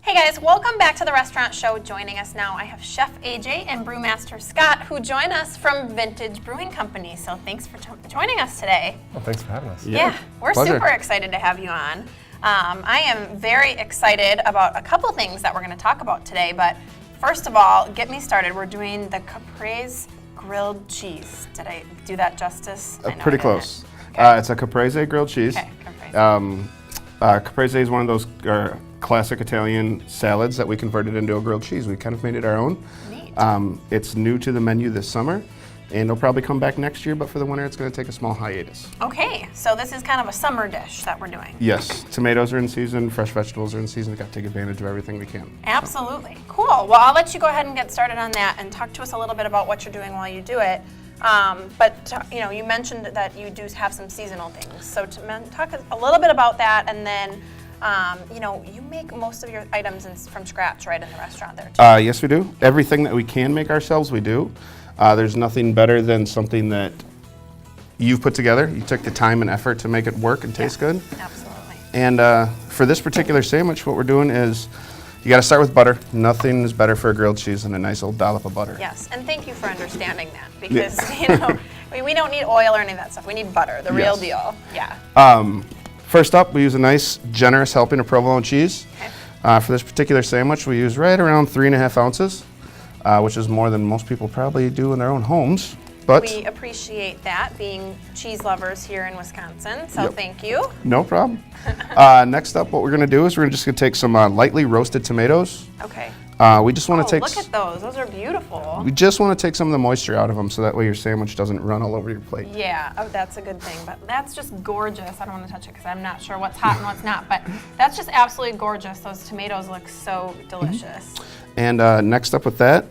Hey guys, welcome back to the restaurant show. Joining us now, I have Chef AJ and Brewmaster Scott, who join us from Vintage Brewing Company. So thanks for joining us today. Well, thanks for having us. Yeah, we're pleasure. super excited to have you on. I am very excited about a couple things that we're going to talk about today, but first of all, get me started. We're doing the caprese grilled cheese. Did I do that justice? I know Pretty I didn't. close. Okay. It's a caprese grilled cheese. Okay, caprese. Caprese is one of those classic Italian salads that we converted into a grilled cheese. We kind of made it our own. Neat. It's new to the menu this summer, and it'll probably come back next year, but for the winter it's going to take a small hiatus. Okay, so this is kind of a summer dish that we're doing. Yes, tomatoes are in season, fresh vegetables are in season. We've got to take advantage of everything we can. Absolutely. Cool. Well, I'll let you go ahead and get started on that and talk to us a little bit about what you're doing while you do it. You mentioned that you do have some seasonal things. So talk a little bit about that, and then, you make most of your items from scratch, right, in the restaurant there, too? Yes, we do. Everything that we can make ourselves, we do. There's nothing better than something that you've put together. You took the time and effort to make it work and taste good. Absolutely. And for this particular sandwich, what we're doing is you got to start with butter. Nothing is better for a grilled cheese than a nice old dollop of butter. Yes, and thank you for understanding that, because, we don't need oil or any of that stuff. We need butter, the real Yes. deal. Yeah. First up, we use a nice, generous helping of provolone cheese. Okay. For this particular sandwich, we use right around 3.5 ounces, which is more than most people probably do in their own homes. But We appreciate that, being cheese lovers here in Wisconsin, so Yep. thank you. no problem. Next up, what we're going to do is we're just going to take some lightly roasted tomatoes. Okay. We just want to take. Look at those. Those are beautiful. We just want to take some of the moisture out of them, so that way your sandwich doesn't run all over your plate. Yeah, that's a good thing, but that's just gorgeous. I don't want to touch it because I'm not sure what's hot and what's not, but that's just absolutely gorgeous. Those tomatoes look so delicious. And next up with that,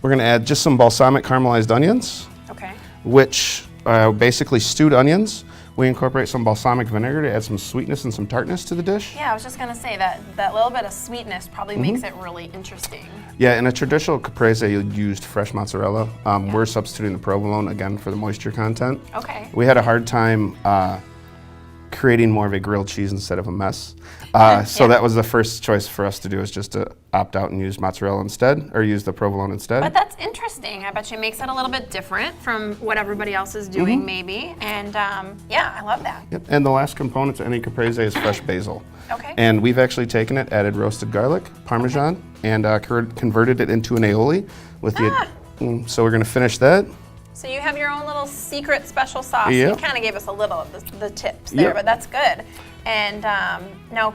we're going to add just some balsamic caramelized onions, Okay. which are basically stewed onions. We incorporate some balsamic vinegar to add some sweetness and some tartness to the dish. Yeah, I was just going to say that little bit of sweetness probably makes it really interesting. Yeah, in a traditional caprese, you used fresh mozzarella. We're substituting the provolone again for the moisture content. Okay. We had a hard time creating more of a grilled cheese instead of a mess. So that was the first choice for us to do, is just to opt out and use mozzarella instead, or use the provolone instead. But that's interesting. I bet you it makes it a little bit different from what everybody else is doing, maybe. And I love that. Yep. And the last component to any caprese is fresh basil. Okay. And we've actually taken it, added roasted garlic, Parmesan, and converted it into an aioli with so we're going to finish that. So you have your own little secret special sauce. Yep. You kind of gave us a little of the tips there, Yep. but that's good. And now,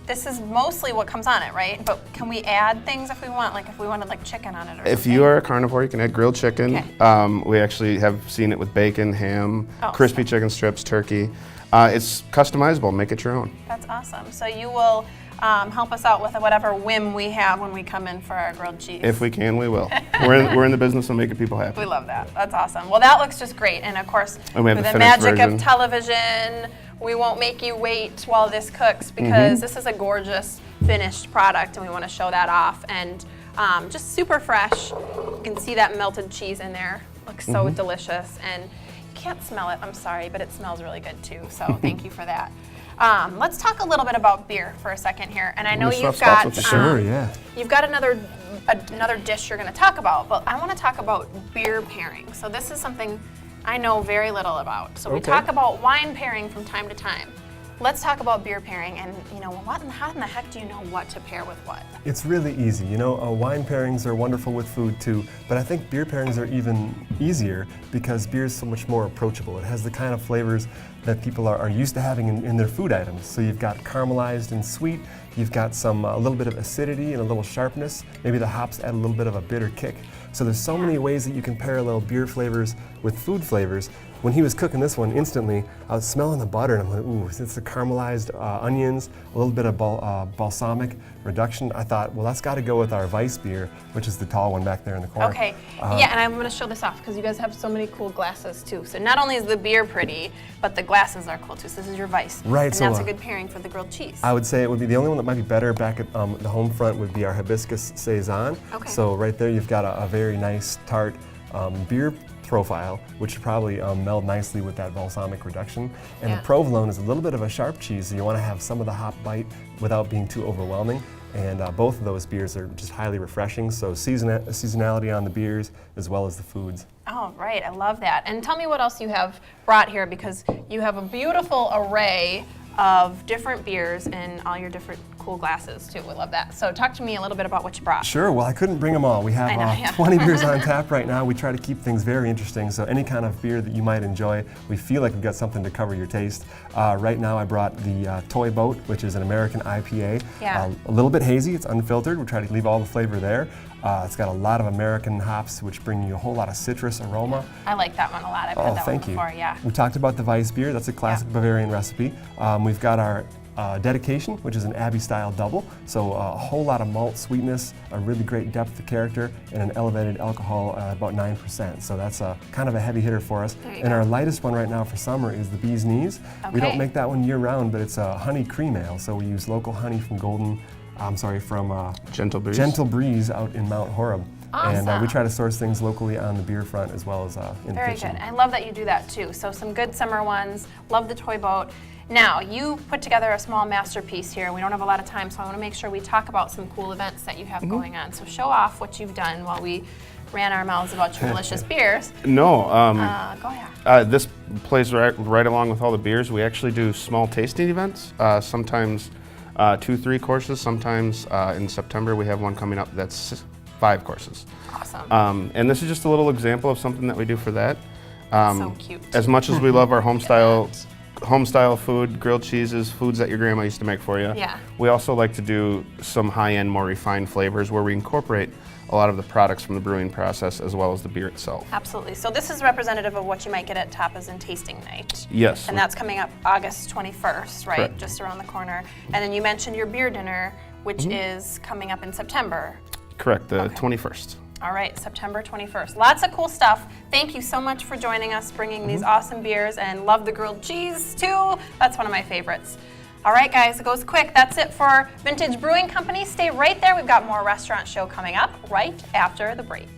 this is mostly what comes on it, right? But can we add things if we want, like if we wanted like chicken on it or If something? you are a carnivore, you can add grilled chicken. Okay. We actually have seen it with bacon, ham, Oh, crispy chicken strips, turkey. It's customizable. Make it your own. That's awesome. So you will help us out with whatever whim we have when we come in for our grilled cheese. If we can, we will. We're in the business of making people happy. We love that. That's awesome. Well, that looks just great. And of course, And we have with the the finished magic version. of television, we won't make you wait while this cooks, because this is a gorgeous finished product and we want to show that off. And just super fresh. You can see that melted cheese in there. Looks so delicious. And you can't smell it, I'm sorry, but it smells really good too. So thank you for that. Let's talk a little bit about beer for a second here. And I know Let me you've swap spots got with you. Sure, yeah. You've got another dish you're going to talk about, but I want to talk about beer pairing. So this is something I know very little about. So we Okay. talk about wine pairing from time to time. Let's talk about beer pairing, and how in the heck do you know what to pair with what? It's really easy. Wine pairings are wonderful with food too, but I think beer pairings are even easier because beer is so much more approachable. It has the kind of flavors that people are used to having in their food items. So you've got caramelized and sweet, you've got a little bit of acidity and a little sharpness. Maybe the hops add a little bit of a bitter kick. So there's so many ways that you can parallel beer flavors with food flavors. When he was cooking this one, instantly, I was smelling the butter and I'm like, ooh, it's the caramelized onions, a little bit of balsamic reduction. I thought, well, that's got to go with our Weiss beer, which is the tall one back there in the corner. Okay, yeah, and I'm going to show this off because you guys have so many cool glasses too. So not only is the beer pretty, but the glasses are cool too. So this is your Weiss. Right, And so, that's a good pairing for the grilled cheese. I would say it would be the only one that might be better back at the home front would be our Hibiscus Saison. Okay. So right there you've got a very nice tart beer profile, which should probably meld nicely with that balsamic reduction. And Yeah. the provolone is a little bit of a sharp cheese, so you want to have some of the hop bite without being too overwhelming. And both of those beers are just highly refreshing, so seasonality on the beers as well as the foods. Oh, right. I love that. And tell me what else you have brought here, because you have a beautiful array of different beers in all your different cool glasses, too. We love that. So talk to me a little bit about what you brought. Sure. Well, I couldn't bring them all. We have I know, yeah. 20 beers on tap right now. We try to keep things very interesting, so any kind of beer that you might enjoy, we feel like we've got something to cover your taste. Right now I brought the Toy Boat, which is an American IPA. Yeah. A little bit hazy. It's unfiltered. We try to leave all the flavor there. It's got a lot of American hops, which bring you a whole lot of citrus aroma. I like that one a lot. I've had that thank one you. before, yeah. We talked about the Weiss beer. That's a classic Bavarian recipe. We've got our Dedication, which is an Abbey-style double. So a whole lot of malt sweetness, a really great depth of character, and an elevated alcohol about 9%. So that's kind of a heavy hitter for us. And our lightest one right now for summer is the Bee's Knees. We don't make that one year-round, but it's a honey cream ale. So we use local honey from Gentle Breeze. Gentle Breeze out in Mount Horeb. Awesome. And we try to source things locally on the beer front as well as in the Very kitchen. good. I love that you do that too. So some good summer ones. Love the Toy Boat. Now, you put together a small masterpiece here. We don't have a lot of time, so I want to make sure we talk about some cool events that you have going on. So show off what you've done while we ran our mouths about your delicious beers. No. Go ahead. This plays right along with all the beers. We actually do small tasting events, sometimes 2-3 courses. Sometimes in September we have one coming up that's 5 courses. Awesome. And this is just a little example of something that we do for that. So cute. As much as we love our home style food, grilled cheeses, foods that your grandma used to make for you, Yeah. we also like to do some high-end, more refined flavors where we incorporate a lot of the products from the brewing process as well as the beer itself. Absolutely. So this is representative of what you might get at Tapas and Tasting Night. Yes. And that's coming up August 21st, right? Correct. Just around the corner. And then you mentioned your beer dinner, which is coming up in September. Correct, the 21st. All right, September 21st. Lots of cool stuff. Thank you so much for joining us, bringing these awesome beers, and love the grilled cheese too. That's one of my favorites. All right, guys, it goes quick. That's it for Vintage Brewing Company. Stay right there. We've got more Restaurant Show coming up right after the break.